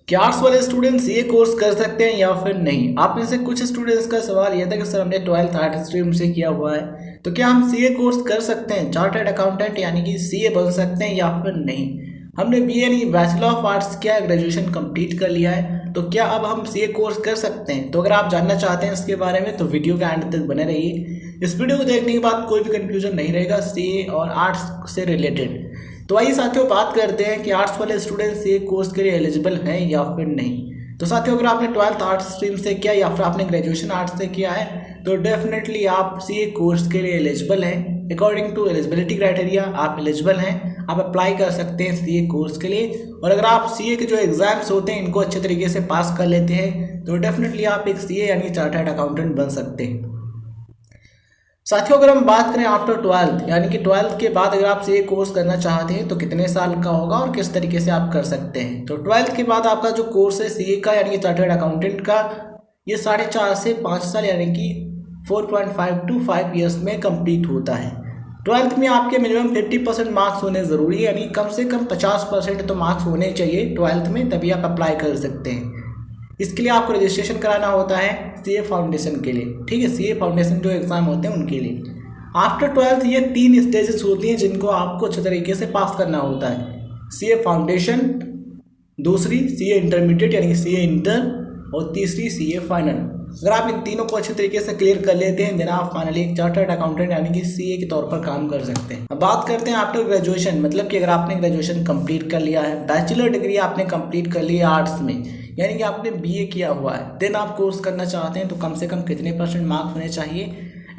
क्या आर्ट्स वाले स्टूडेंट्स ये कोर्स कर सकते हैं या फिर नहीं। आप में से कुछ स्टूडेंट्स का सवाल यह था कि सर हमने 12th आर्ट स्ट्रीम से किया हुआ है तो क्या हम सीए कोर्स कर सकते हैं, चार्टर्ड अकाउंटेंट यानी कि सीए बन सकते हैं या फिर नहीं। हमने बीए नहीं बैचलर ऑफ आर्ट्स किया, ग्रेजुएशन कंप्लीट कर लिया है, तो क्या अब हम सीए कोर्स कर सकते हैं। तो अगर आप जानना चाहते हैं इसके बारे में तो वीडियो के एंड तक बने रहिए। इस वीडियो को देखने के बाद कोई भी कंफ्यूजन नहीं रहेगा सीए और आर्ट्स से रिलेटेड। तो आइए साथियों बात करते हैं कि आर्ट्स वाले स्टूडेंट्स ये कोर्स के लिए एलिजिबल हैं या फिर नहीं। तो साथियों अगर आपने 12th आर्ट्स स्ट्रीम से किया या फिर आपने ग्रेजुएशन आर्ट्स से किया है तो डेफिनेटली आप सीए कोर्स के लिए एलिजिबल हैं। अकॉर्डिंग टू एलिजिबिलिटी क्राइटेरिया आप एलिजिबल हैं, आप अप्लाई कर सकते हैं सीए कोर्स के लिए। और अगर आप सीए के जो एग्जाम्स होते हैं इनको अच्छे तरीके से पास कर लेते हैं तो डेफिनेटली आप एक सीए यानी चार्टर्ड अकाउंटेंट बन सकते हैं। साथियों अगर हम बात करें आफ्टर 12th यानी कि 12th के बाद अगर आप सीए कोर्स करना चाहते हैं तो कितने साल का होगा और किस तरीके से आप कर सकते हैं। तो 12th के बाद आपका जो कोर्स है सीए का यानी कि चार्टर्ड अकाउंटेंट का, ये 4.5 से 5 साल यानी कि 4.5 to 5 ईयर्स में कंप्लीट होता है। 12th में आपके मिनिमम 50% मार्क्स होने ज़रूरी है, यानी कम से कम 50% तो मार्क्स होने चाहिए 12th में, तभी आप अप्लाई कर सकते हैं। इसके लिए आपको रजिस्ट्रेशन कराना होता है सीए फाउंडेशन के लिए, ठीक है। सीए फाउंडेशन जो एग्ज़ाम होते हैं उनके लिए आफ्टर 12th ये 3 स्टेजेस होती हैं जिनको आपको अच्छे तरीके से पास करना होता है। सीए फाउंडेशन, दूसरी सीए इंटरमीडिएट यानी कि सीए इंटर, और तीसरी सीए फाइनल। अगर आप इन तीनों को अच्छे तरीके से क्लियर कर लेते हैं देन आप फाइनली एक चार्टर्ड अकाउंटेंट यानी कि सीए के तौर पर काम कर सकते हैं। अब बात करते हैं आफ्टर ग्रेजुएशन, मतलब कि अगर आपने ग्रेजुएशन कंप्लीट कर लिया है, बैचलर डिग्री आपने कंप्लीट कर ली है आर्ट्स में यानी कि आपने बीए किया हुआ है, देन आप कोर्स करना चाहते हैं तो कम से कम कितने % मार्क्स होने चाहिए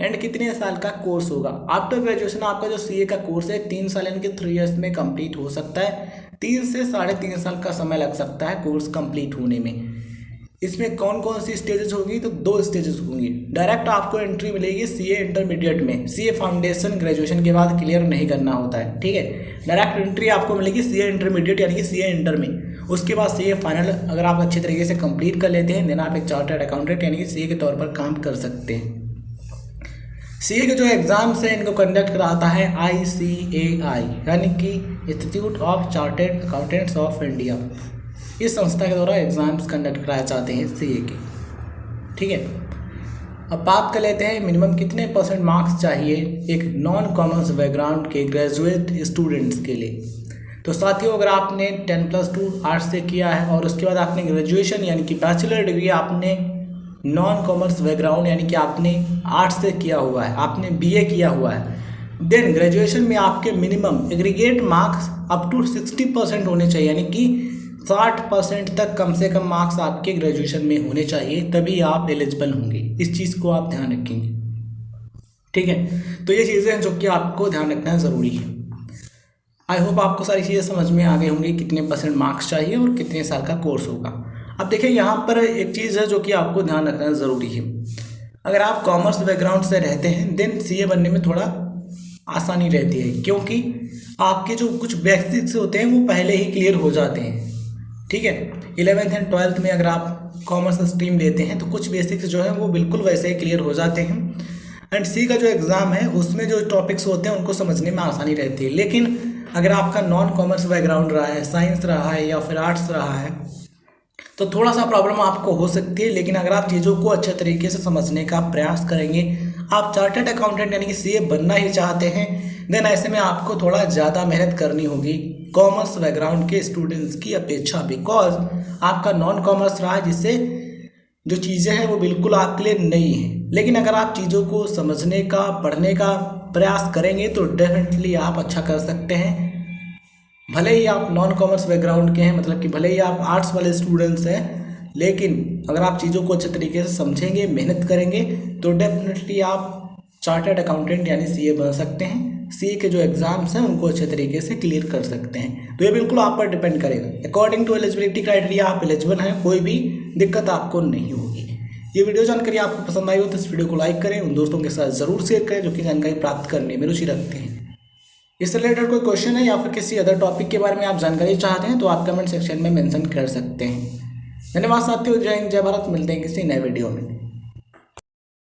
एंड कितने साल का कोर्स होगा। आफ्टर ग्रेजुएशन आपका जो सीए का कोर्स है 3 साल यानी कि 3 ईयर्स में कंप्लीट हो सकता है। 3 से 3.5 साल का समय लग सकता है कोर्स कंप्लीट होने में। इसमें कौन कौन सी स्टेजेस होगी, तो 2 स्टेजेस होंगी। डायरेक्ट आपको एंट्री मिलेगी सीए इंटरमीडिएट में, सीए फाउंडेशन ग्रेजुएशन के बाद क्लियर नहीं करना होता है, ठीक है। डायरेक्ट एंट्री आपको मिलेगी सीए इंटरमीडिएट यानी कि सीए इंटर में। उसके बाद सीए फाइनल अगर आप अच्छे तरीके से कंप्लीट कर लेते हैं देन आप एक चार्टर्ड अकाउंटेंट यानी कि सीए के तौर पर काम कर सकते हैं। सीए के जो एग्जाम्स हैं इनको कंडक्ट कराता है ICAI यानी कि institute of chartered accountants of India. इस संस्था के द्वारा एग्जाम्स कंडक्ट कराए जाते हैं सीए के, ठीक है। अब बात कर लेते हैं मिनिमम कितने % मार्क्स चाहिए एक नॉन कॉमर्स बैकग्राउंड के ग्रेजुएट स्टूडेंट्स के लिए। तो साथियों अगर आपने 10+2 आर्ट्स से किया है और उसके बाद आपने ग्रेजुएशन यानी कि बैचलर डिग्री आपने नॉन कॉमर्स बैकग्राउंड यानी कि आपने आर्ट्स से किया हुआ है, आपने बीए किया हुआ है, देन ग्रेजुएशन में आपके minimum aggregate marks up to 60% होने चाहिए, यानी कि 60% तक कम से कम मार्क्स आपके ग्रेजुएशन में होने चाहिए, तभी आप एलिजिबल होंगे। इस चीज़ को आप ध्यान रखेंगे, ठीक है। तो ये चीज़ें हैं जो कि आपको ध्यान रखना ज़रूरी है। आई होप आपको सारी चीज़ें समझ में आ गई होंगी, कितने % मार्क्स चाहिए और कितने साल का कोर्स होगा। अब देखिए यहाँ पर एक चीज़ है जो कि आपको ध्यान रखना ज़रूरी है। अगर आप कॉमर्स बैकग्राउंड से रहते हैं देन सीए बनने में थोड़ा आसानी रहती है, क्योंकि आपके जो कुछ बेसिक्स होते हैं वो पहले ही क्लियर हो जाते हैं, ठीक है। 11th एंड 12th में अगर आप कॉमर्स स्ट्रीम लेते हैं तो कुछ बेसिक्स जो है वो बिल्कुल वैसे ही क्लियर हो जाते हैं एंड सी का जो एग्ज़ाम है उसमें जो टॉपिक्स होते हैं उनको समझने में आसानी रहती है। लेकिन अगर आपका नॉन कॉमर्स बैकग्राउंड रहा है, साइंस रहा है या फिर आर्ट्स रहा है तो थोड़ा सा प्रॉब्लम आपको हो सकती है। लेकिन अगर आप चीज़ों को अच्छे तरीके से समझने का प्रयास करेंगे, आप चार्टर्ड अकाउंटेंट यानी कि सीए बनना ही चाहते हैं, देन ऐसे में आपको थोड़ा ज़्यादा मेहनत करनी होगी कॉमर्स बैकग्राउंड के स्टूडेंट्स की अपेक्षा, बिकॉज आपका नॉन कॉमर्स रहा है जिससे जो चीज़ें हैं वो बिल्कुल आपके लिए नई हैं। लेकिन अगर आप चीज़ों को समझने का, पढ़ने का प्रयास करेंगे तो डेफिनेटली आप अच्छा कर सकते हैं। भले ही आप नॉन कॉमर्स बैकग्राउंड के हैं, मतलब कि भले ही आप आर्ट्स वाले स्टूडेंट्स हैं, लेकिन अगर आप चीज़ों को अच्छे तरीके से समझेंगे, मेहनत करेंगे तो डेफिनेटली आप चार्टर्ड अकाउंटेंट यानी सीए बन सकते हैं। सीए के जो एग्जाम्स हैं उनको अच्छे तरीके से क्लियर कर सकते हैं। तो ये बिल्कुल आप पर डिपेंड करेगा। अकॉर्डिंग टू एलिजिबिलिटी क्राइटेरिया आप एलिजिबल हैं, कोई भी दिक्कत आपको नहीं होगी। ये वीडियो जानकारी आपको पसंद आई हो तो इस वीडियो को लाइक करें, उन दोस्तों के साथ ज़रूर शेयर करें जो कि जानकारी प्राप्त करने में रुचि रखते हैं। इससे रिलेटेड कोई क्वेश्चन है या फिर किसी अदर टॉपिक के बारे में आप जानकारी चाहते हैं तो आप कमेंट सेक्शन में मेंशन कर सकते हैं। धन्यवाद साथियों, जय हिंद, जय भारत। मिलते हैं किसी नए वीडियो में।